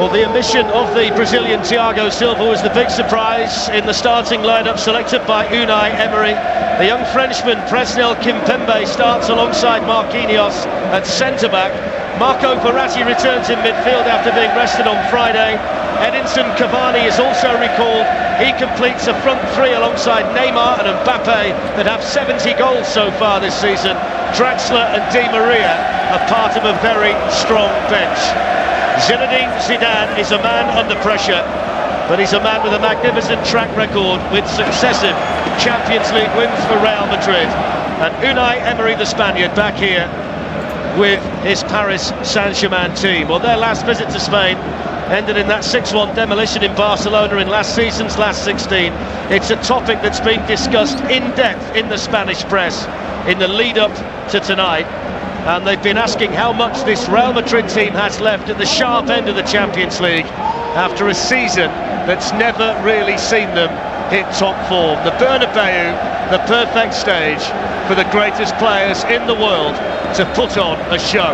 Well, the ambition of the Brazilian Thiago Silva was the big surprise in the starting lineup selected by Unai Emery. The young Frenchman Presnel Kimpembe starts alongside Marquinhos at centre-back. Marco Verratti returns in midfield after being rested on Friday. Edinson Cavani is also recalled. He completes a front three alongside Neymar and Mbappe that have 70 goals so far this season. Draxler and Di Maria are part of a very strong bench. Zinedine Zidane is a man under pressure, but he's a man with a magnificent track record with successive Champions League wins for Real Madrid. And Unai Emery, the Spaniard, back here with his Paris Saint-Germain team. Well, their last visit to Spain ended in that 6-1 demolition in Barcelona in last season's last 16. It's a topic that's been discussed in depth in the Spanish press in the lead-up to tonight. And they've been asking how much this Real Madrid team has left at the sharp end of the Champions League after a season that's never really seen them hit top form. The Bernabeu, the perfect stage for the greatest players in the world to put on a show.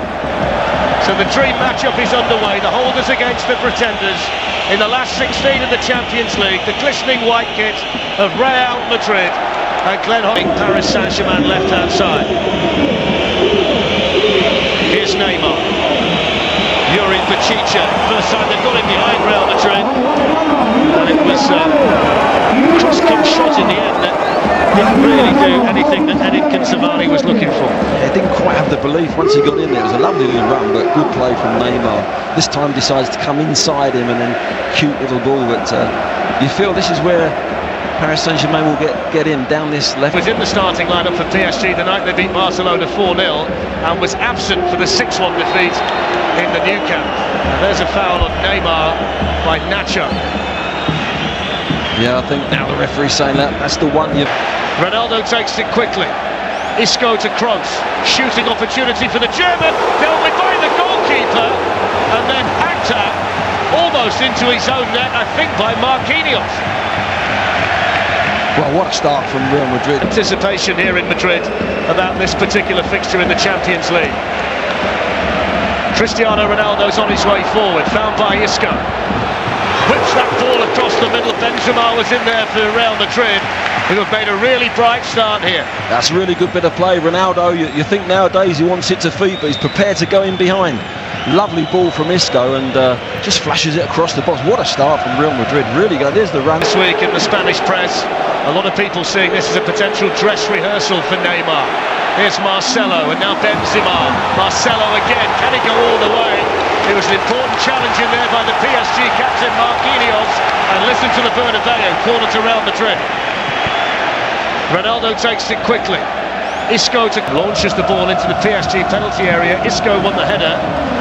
So the dream matchup is underway, the holders against the pretenders in the last 16 of the Champions League, the glistening white kit of Real Madrid and Glenn Hodding, Paris Saint-Germain left-hand side. Here's Neymar. Yuri Pachicha, first time they've got him behind Real Madrid. And it was a cross-kick shot in the end that didn't really do anything that Edinson Cavani was looking for. Yeah, didn't quite have the belief once he got in there. It was a lovely little run, but good play from Neymar. This time decides to come inside him and then cute little ball. But you feel this is where Paris Saint-Germain will get in down this left. Was in the starting lineup for PSG the night they beat Barcelona 4-0 and was absent for the 6-1 defeat in the Nou Camp. And there's a foul on Neymar by Nacho. Yeah, I think now the referee's saying that's the one you... Ronaldo takes it quickly. Isco to Kroos. Shooting opportunity for the German. Dealt with by the goalkeeper. And then hacked at almost into his own net, I think, by Marquinhos. Well, what a start from Real Madrid. Anticipation here in Madrid about this particular fixture in the Champions League. Cristiano Ronaldo's on his way forward, found by Isco. Whips that ball across the middle. Benzema was in there for Real Madrid, who have made a really bright start here. That's a really good bit of play. Ronaldo, you think nowadays he wants it to feet, but he's prepared to go in behind. Lovely ball from Isco and just flashes it across the box. What a start from Real Madrid. Really good. There's the run. This week in the Spanish press, a lot of people seeing this as a potential dress rehearsal for Neymar. Here's Marcelo and now Benzema. Marcelo again. Can he go all the way? It was an important challenge in there by the PSG captain Marquinhos. And listen to the Bernabeu, corner to Real Madrid. Ronaldo takes it quickly. Isco launches the ball into the PSG penalty area. Isco won the header.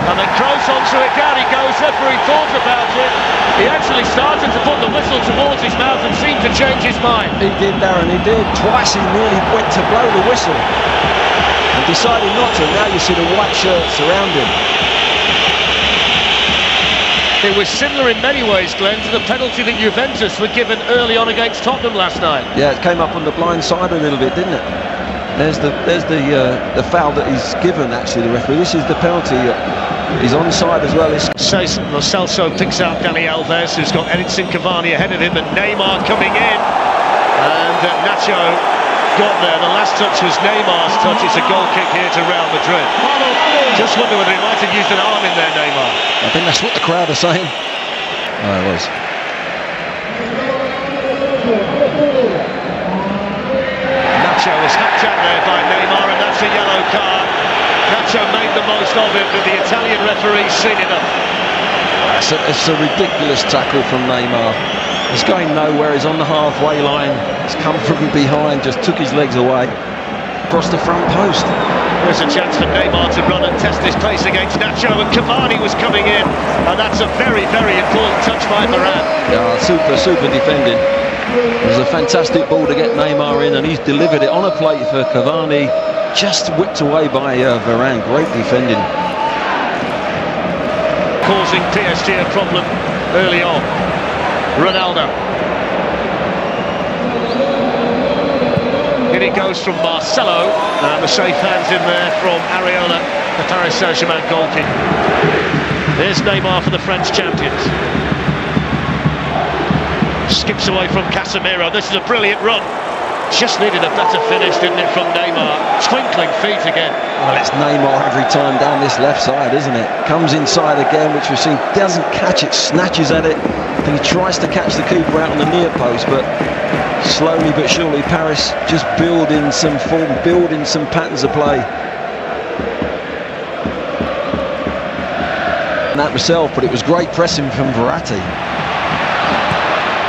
And then Kroos onto it. Down he goes. Referee thought about it. He actually started to put the whistle towards his mouth and seemed to change his mind. He did, Darren, he did. Twice he nearly went to blow the whistle and decided not to. Now you see the white shirts around him. It was similar in many ways, Glenn, to the penalty that Juventus were given early on against Tottenham last night. Yeah, it came up on the blind side a little bit, didn't it? There's the foul that he's given, actually, the referee. This is the penalty. He's onside as well. Lo Celso picks out Dani Alves, who's got Edinson Cavani ahead of him, and Neymar coming in. And Nacho got there. The last touch was Neymar's touch. It's a goal kick here to Real Madrid. Just wonder whether he might have used an arm in there, Neymar. I think that's what the crowd are saying. Oh, it was. Nacho was hacked out there by Neymar, and that's a yellow card. Nacho made the most of it, but the Italian referee's seen enough. It's a ridiculous tackle from Neymar. He's going nowhere. He's on the halfway line. He's come from behind, just took his legs away. Across the front post. There's a chance for Neymar to run and test his pace against Nacho, and Cavani was coming in, and that's a very, very important touch by Varane. Yeah, super defending. It was a fantastic ball to get Neymar in, and he's delivered it on a plate for Cavani, just whipped away by Varane. Great defending. Causing PSG a problem early on. Ronaldo. In it goes from Marcelo, and the safe hands in there from Areola, the Paris Saint-Germain goalkeeper. There's Neymar for the French champions. Skips away from Casemiro. This is a brilliant run. Just needed a better finish, didn't it, from Neymar? Twinkling feet again. Well, it's Neymar every time down this left side, isn't it? Comes inside again, which we've seen, doesn't catch it, snatches at it. And he tries to catch the keeper out on the near post, but slowly but surely Paris just building some form, building some patterns of play. And that myself, but it was great pressing from Verratti.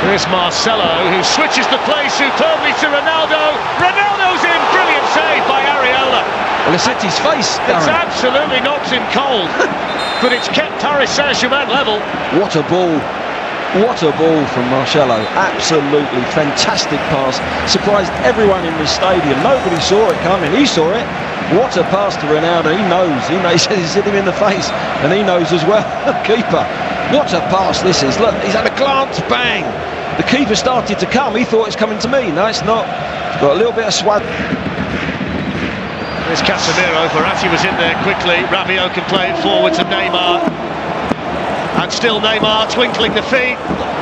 Here's Marcelo, who switches the play superbly to Ronaldo. Ronaldo's in, brilliant save by Areola. Well, it's hit his face, Darren. It's absolutely knocked him cold, but it's kept Paris Saint-Germain level. What a ball. What a ball from Marcelo. Absolutely fantastic pass. Surprised everyone in the stadium. Nobody saw it coming. He saw it. What a pass to Ronaldo. He knows. He says he's hit him in the face, and he knows as well. Keeper. What a pass this is. Look, he's had a glance, bang. The keeper started to come. He thought it's coming to me. No, it's not. He's got a little bit of swag. There's Casemiro. Verratti was in there quickly. Rabiot can play it forward to Neymar. And still Neymar twinkling the feet.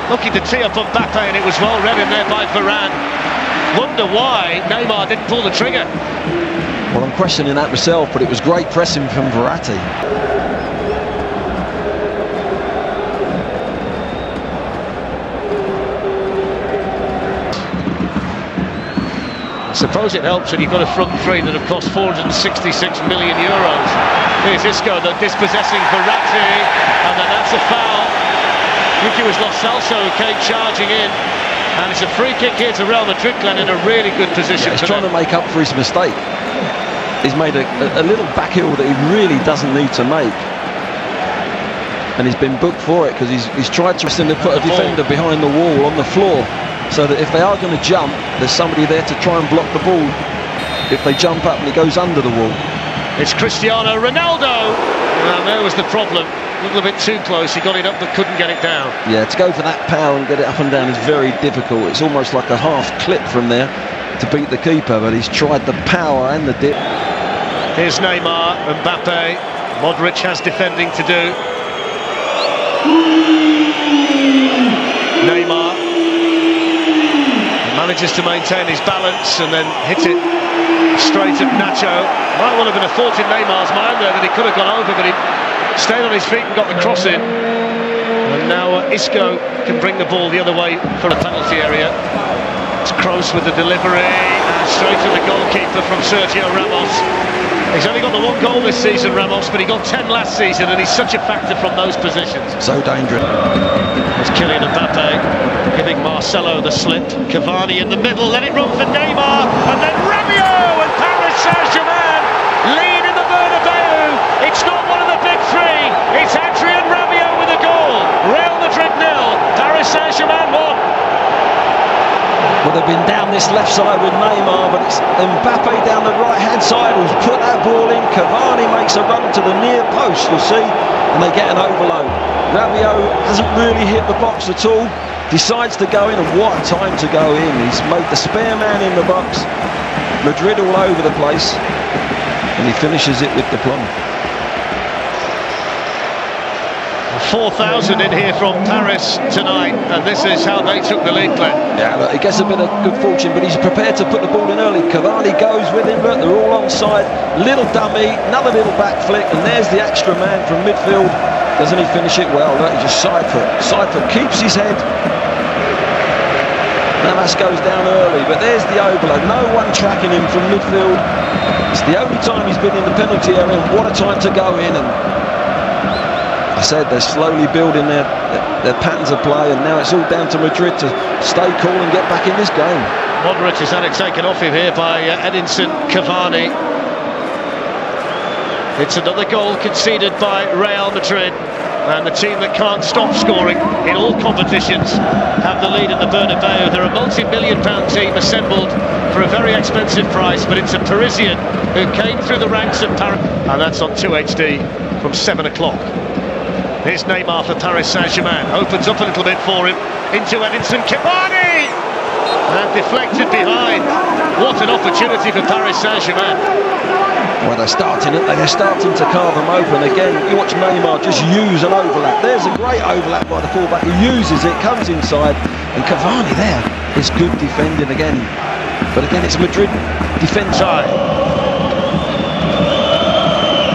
Looking to tee up Mbappe, and it was well read in there by Varane. Wonder why Neymar didn't pull the trigger. Well, I'm questioning that myself, but it was great pressing from Verratti. I suppose it helps when you've got a front three that have cost 466 million euros. Here's Isco, the dispossessing Verratti, and then that's a foul. I think it was Lo Celso who came charging in, and it's a free kick here to Real Madrid, Glenn, in a really good position. Yeah, he's trying to make up for his mistake. He's made a little back heel that he really doesn't need to make, and he's been booked for it because he's tried to put a defender behind the wall on the floor, so that if they are going to jump, there's somebody there to try and block the ball if they jump up and it goes under the wall. It's Cristiano Ronaldo, and there was the problem. A little bit too close. He got it up but couldn't get it down. Yeah, to go for that power and get it up and down is very difficult. It's almost like a half clip from there to beat the keeper, but he's tried the power and the dip. Here's Neymar, Mbappe. Modric has defending to do. Neymar manages to maintain his balance and then hits it straight at Nacho. Might well have been a thought in Neymar's mind there that he could have gone over, but he stayed on his feet and got the cross in. And now Isco can bring the ball the other way for a penalty area. It's Kroos with the delivery, and straight to the goalkeeper from Sergio Ramos. He's only got the one goal this season, Ramos, but he got 10 last season, and he's such a factor from those positions. So dangerous. There's Kylian Mbappe giving Marcelo the slip. Cavani in the middle, let it run for Neymar, and then Rabiot, and Paris Saint-Germain lead in the Bernabeu. It's not one of the big three, it's Adrien Rabiot with a goal. Real Madrid 0, Paris Saint-Germain 1. Well, they've been down this left side with Neymar, but it's Mbappe down the right-hand side who's put that ball in. Cavani makes a run to the near post, you'll see, and they get an overload. Rabiot hasn't really hit the box at all, decides to go in, and what a time to go in. He's made the spare man in the box. Madrid all over the place, and he finishes it with the plum. 4,000 in here from Paris tonight, and this is how they took the lead, Glenn. Yeah, look, he gets a bit of good fortune, but he's prepared to put the ball in early. Cavani goes with him, look, they're all onside. Little dummy, another little back flick, and there's the extra man from midfield. Doesn't he finish it well? Look, he just side foot, keeps his head. Navas goes down early, but there's the overload. No one tracking him from midfield. It's the only time he's been in the penalty area. What a time to go in. And I said they're slowly building their patterns of play, and now it's all down to Madrid to stay cool and get back in this game. Modric has had it taken off him here by Edinson Cavani. It's another goal conceded by Real Madrid, and the team that can't stop scoring in all competitions have the lead in the Bernabeu. They're a multi-million-pound team assembled for a very expensive price, but it's a Parisian who came through the ranks of Paris, and that's on 2HD from 7 o'clock. Here's Neymar for Paris Saint-Germain. Opens up a little bit for him. Into Edinson Cavani! And deflected behind. What an opportunity for Paris Saint-Germain. Well, they're starting to carve them open again. You watch Neymar just use an overlap. There's a great overlap by the fullback. He uses it, comes inside, and Cavani there is good defending again. But again, it's Madrid defence.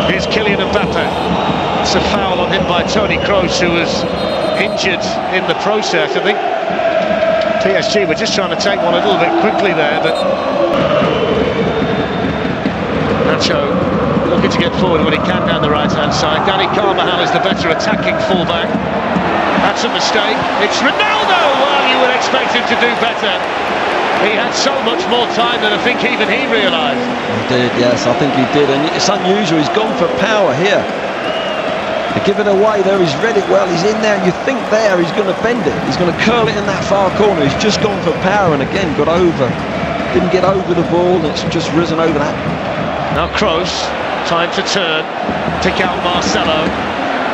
Here's Kylian Mbappe. It's a foul on him by Toni Kroos, who was injured in the process. I think PSG were just trying to take one a little bit quickly there, but Nacho looking to get forward when he can down the right-hand side. Dani Carvajal is the better attacking fullback. That's a mistake. It's Ronaldo! Well, you would expect him to do better. He had so much more time than I think even he realised. He did, yes, I think he did. And it's unusual, he's gone for power here. To give it away there, he's read it well, he's in there, and you think there he's going to bend it. He's going to curl it in that far corner. He's just gone for power and again got over. Didn't get over the ball, and it's just risen over that. Now Kroos, time to turn, pick out Marcelo.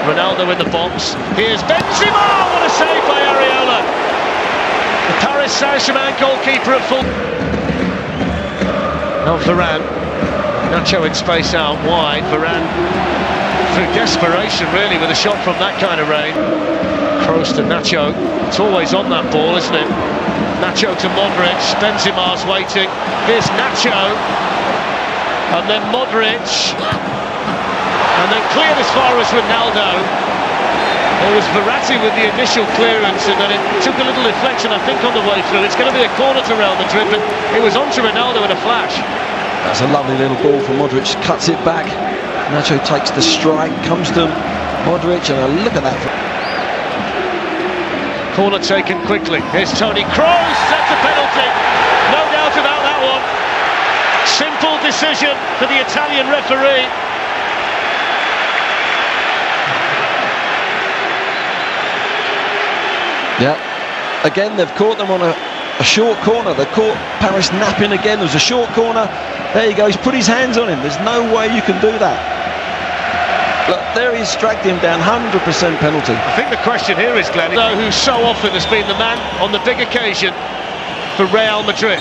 Ronaldo in the box. Here's Benzema! What a save by Areola! The Paris Saint-Germain goalkeeper at full. Now Varane. Nacho in space out wide. Varane through desperation really with a shot from that kind of range. Kroos to Nacho. It's always on that ball, isn't it? Nacho to Modric. Benzema's waiting. Here's Nacho. And then Modric. And then cleared as far as Ronaldo. It was Verratti with the initial clearance, and then it took a little deflection, I think, on the way through. It's going to be a corner to Real Madrid, but it was onto Ronaldo in a flash. That's a lovely little ball from Modric, cuts it back. Nacho takes the strike, comes to Modric, and a look at that. Corner taken quickly. Here's Toni Kroos, that's a penalty. No doubt about that one. Simple decision for the Italian referee. Yeah, again they've caught them on a short corner. They caught Paris napping again. There was a short corner. There you go, he's put his hands on him. There's no way you can do that. Look, there he's dragged him down, 100% penalty. I think the question here is, Glenn, who so often has been the man on the big occasion for Real Madrid.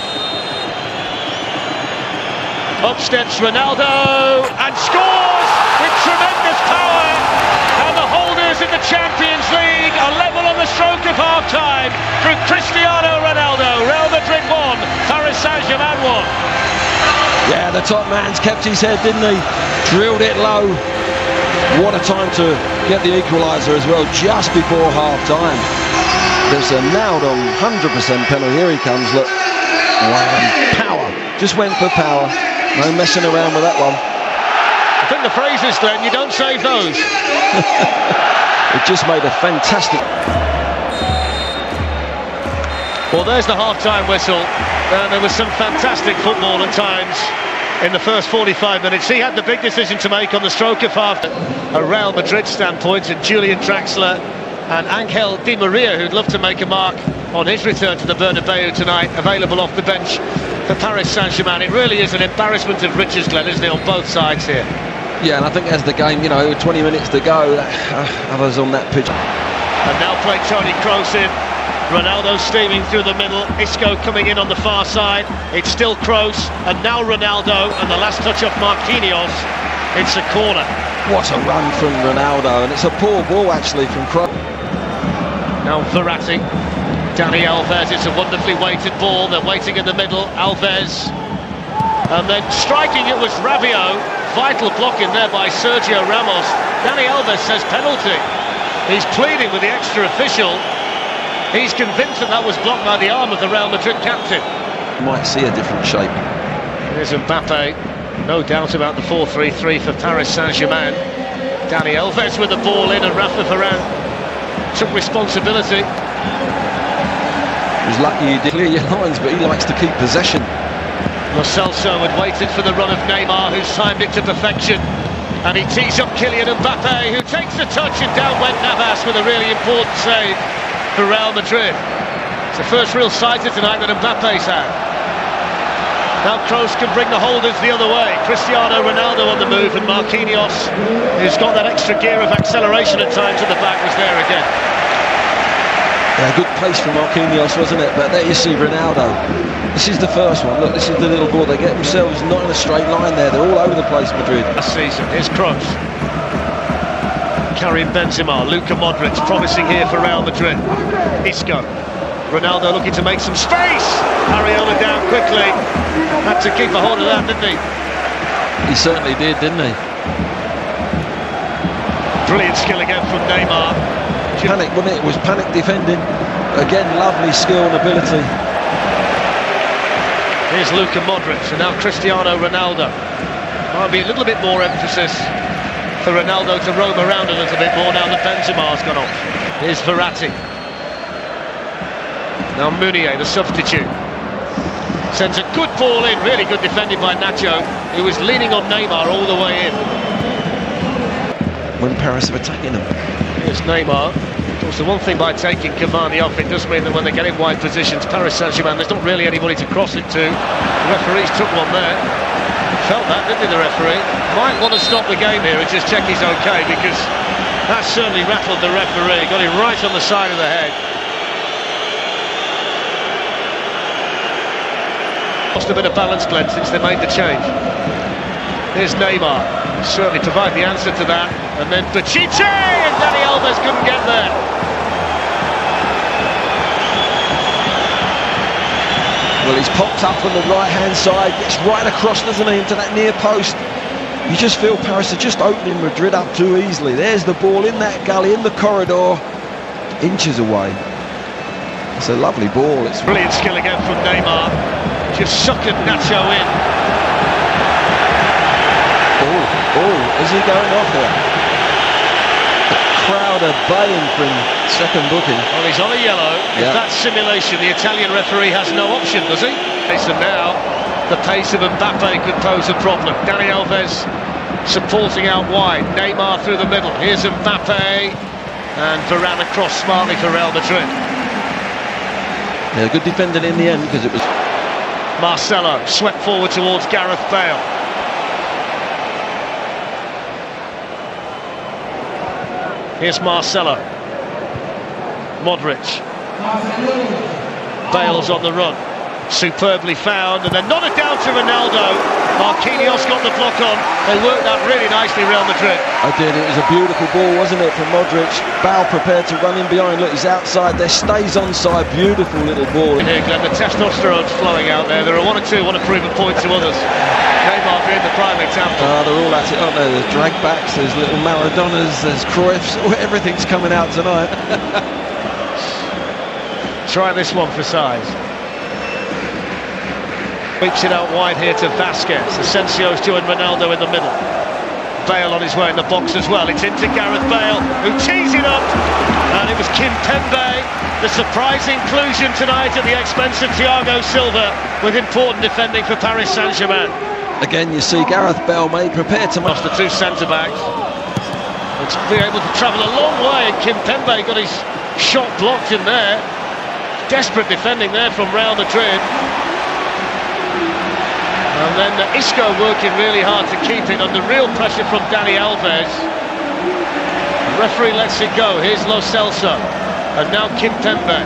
Up steps Ronaldo and scores with tremendous power. And the holders in the Champions League are level on the stroke of half-time through Cristiano Ronaldo. Real Madrid 1, Paris Saint-Germain 1. Yeah, the top man's kept his head, didn't he? Drilled it low. What a time to get the equaliser as well, just before half-time. There's a nailed on 100% penalty. Here he comes, look. Wow, power. Just went for power. No messing around with that one. I think the phrase is, Glenn, you don't save those. It just made a fantastic... Well, there's the half-time whistle. There was some fantastic football at times in the first 45 minutes. He had the big decision to make on the stroke of half. A Real Madrid standpoint, and Julian Draxler and Angel Di Maria, who'd love to make a mark on his return to the Bernabeu tonight, available off the bench for Paris Saint-Germain. It really is an embarrassment of riches, Glenn, isn't it, on both sides here? Yeah, and I think as the game, 20 minutes to go, others on that pitch. And now played Toni Kroos in. Ronaldo steaming through the middle. Isco coming in on the far side. It's still Kroos, and now Ronaldo, and the last touch off Marquinhos. It's a corner. What a run from Ronaldo, and it's a poor ball actually from Kroos. Now Verratti. Dani Alves, it's a wonderfully weighted ball. They're waiting in the middle. Alves. And then striking it was Rabiot. Vital block in there by Sergio Ramos. Dani Alves says penalty. He's pleading with the extra official. He's convinced that was blocked by the arm of the Real Madrid captain. Might see a different shape. Here's Mbappe. No doubt about the 4-3-3 for Paris Saint-Germain. Dani Alves with the ball in, and Rafa Varane took responsibility. He was lucky he did clear your lines, but he likes to keep possession. Lo Celso had waited for the run of Neymar, who's timed it to perfection. And he tees up Kylian Mbappe, who takes the touch, and down went Navas with a really important save for Real Madrid. It's the first real sighter tonight that Mbappe's had. Now Kroos can bring the holders the other way. Cristiano Ronaldo on the move, and Marquinhos, who's got that extra gear of acceleration at times at the back, was there again. Yeah, good pace from Marquinhos, wasn't it? But there you see Ronaldo. This is the first one. Look, this is the little ball. They get themselves not in a straight line there. They're all over the place, Madrid. Last season, here's Kroos. Karim Benzema, Luka Modric, promising here for Real Madrid. Isco. Ronaldo looking to make some space. Areola down quickly. Had to keep a hold of that, didn't he? He certainly did, didn't he? Brilliant skill again from Neymar. Panic, wasn't it? It was panic defending. Again, lovely skill and ability. Here's Luka Modric, and now Cristiano Ronaldo. Might be a little bit more emphasis for Ronaldo to roam around a little bit more now that Benzema's gone off. Here's Verratti. Now Meunier, the substitute. Sends a good ball in, really good defending by Nacho, who was leaning on Neymar all the way in. When Paris are attacking them. Here's Neymar. Of course, the one thing by taking Cavani off, it does mean that when they get in wide positions, Paris Saint-Germain, there's not really anybody to cross it to. The referees took one there. Felt that, didn't he, the referee? Might want to stop the game here and just check he's okay, because that certainly rattled the referee. Got him right on the side of the head. Lost a bit of balance, Glenn, since they made the change. Here's Neymar. Certainly provide the answer to that. And then Bachiche, and Dani Alves couldn't get there. Well, he's popped up on the right-hand side, gets right across, doesn't he, into that near post. You just feel Paris are just opening Madrid up too easily. There's the ball in that gully, in the corridor, inches away. It's a lovely ball. It's brilliant skill again from Neymar. Just suckered Nacho in. Oh, is he going off here? The crowd are baying for him, second booking. Well, he's on a yellow. Yeah. If that's simulation, the Italian referee has no option, does he? So now, the pace of Mbappe could pose a problem. Dani Alves supporting out wide. Neymar through the middle. Here's Mbappe. And Varane across smartly for Real Madrid. Yeah, good defending in the end, because it was... Marcelo swept forward towards Gareth Bale. Here's Marcelo. Modric. Bale's on the run. Superbly found, and then nodded down to Ronaldo. Marquinhos got the block on. They worked that really nicely, Real Madrid. I did. It was a beautiful ball, wasn't it, from Modric? Bale prepared to run in behind. Look, he's outside there, stays onside. Beautiful little ball. Here, Glenn, the testosterone's flowing out there. There are one or two want to prove a point to others. Neymar being the prime example. They're all at it, aren't they? There's drag backs, there's little Maradonas, there's Cruyffs. Everything's coming out tonight. Try this one for size. Sweeps it out wide here to Vasquez. Asensio's joined Ronaldo in the middle. Bale on his way in the box as well. It's into Gareth Bale, who tees it up. And it was Kimpembe, the surprise inclusion tonight at the expense of Thiago Silva, with important defending for Paris Saint-Germain. Again, you see Gareth Bale made prepared to... Lost the two centre-backs. It's been able to travel a long way, and Kimpembe got his shot blocked in there. Desperate defending there from Real Madrid. And then Isco working really hard to keep it under real pressure from Dani Alves. The referee lets it go. Here's Lo Celso. And now Kimpembe.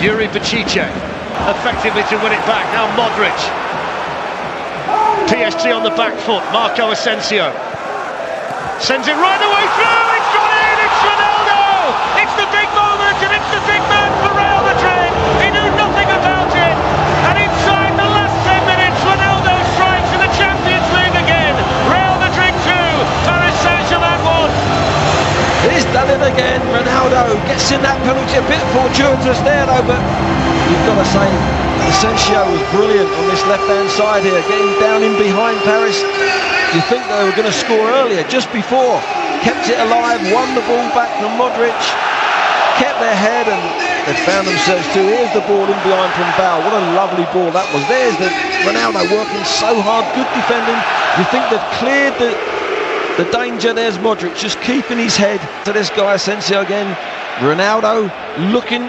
Yuri Bachiche. Effectively to win it back. Now Modric. PSG on the back foot. Marco Asensio. Sends it right the way through. It's gone in. It's Ronaldo. It's the big moment, and it's the big man for Real Madrid. He knew nothing about it. And inside the last 10 minutes, Ronaldo strikes in the Champions League again. Real Madrid 2, Paris Saint-Germain 1. He's done it again. Ronaldo gets in that penalty, a bit fortuitous there though, but you've got to say Asensio was brilliant on this left-hand side here, getting down in behind Paris. You think they were going to score earlier, just before. Kept it alive, won the ball back from Modric, kept their head, and they found themselves too. Here's the ball in behind from Bale. What a lovely ball that was. There's the Ronaldo working so hard, good defending. You think they've cleared the danger. There's Modric just keeping his head to this guy Asensio again. Ronaldo looking.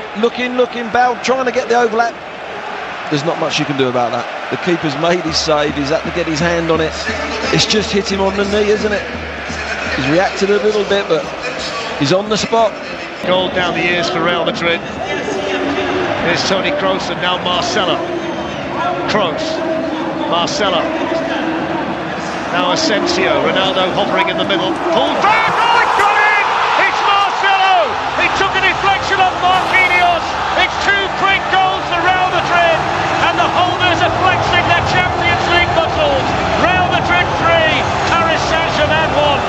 Bale trying to get the overlap. There's not much you can do about that. The keeper's made his save. He's had to get his hand on it. It's just hit him on the knee, isn't it? He's reacted a little bit, but he's on the spot. Goal down the years for Real Madrid. Here's Toni Kroos and now Marcelo. Kroos, Marcelo. Now Asensio, Ronaldo hovering in the middle. Pulled back, oh, it's got in! It's Marcelo! He took a deflection on Marquinhos. It's 2 quick goals for Real Madrid, and the holders are flexing their Champions League muscles. Real Madrid 3, Paris Saint-Germain 1.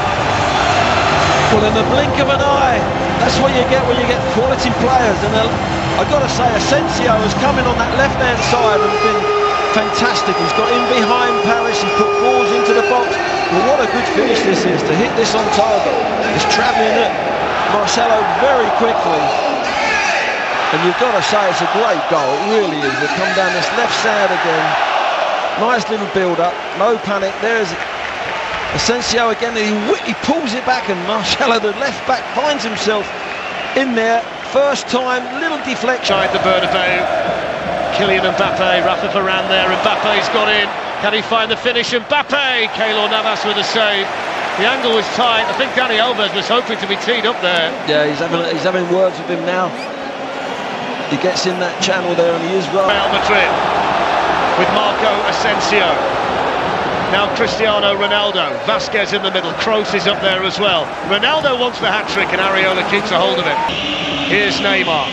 Well, in the blink of an eye, that's what you get when you get quality players. And I've got to say, Asensio has come in on that left-hand side and been fantastic. He's got in behind Paris, he put balls into the box. Well, what a good finish this is, to hit this on target. He's travelling it, Marcelo, very quickly. And you've got to say, it's a great goal, it really is. They come down this left side again. Nice little build-up, no panic. There's Asensio again, he pulls it back, and Marcelo, the left back, finds himself in there. First time, little deflection. Inside the Bernabeu, Kylian Mbappe, Rafa Varane there, Mbappe's got in. Can he find the finish? Mbappe, Keylor Navas with a save. The angle was tight. I think Dani Alves was hoping to be teed up there. Yeah, he's having words with him now. He gets in that channel there, and he is right. Real Madrid with Marco Asensio. Now Cristiano Ronaldo, Vasquez in the middle, Kroos is up there as well. Ronaldo wants the hat-trick and Areola keeps a hold of it. Here's Neymar.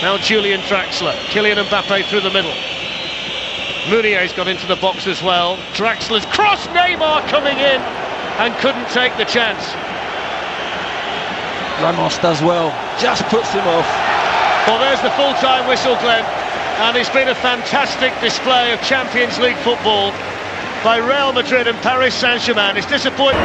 Now Julian Draxler, Kylian Mbappe through the middle. Meunier's got into the box as well. Draxler's cross, Neymar coming in and couldn't take the chance. Ramos does well, just puts him off. Well, there's the full-time whistle, Glenn. And it's been a fantastic display of Champions League football by Real Madrid and Paris Saint-Germain. It's disappointing.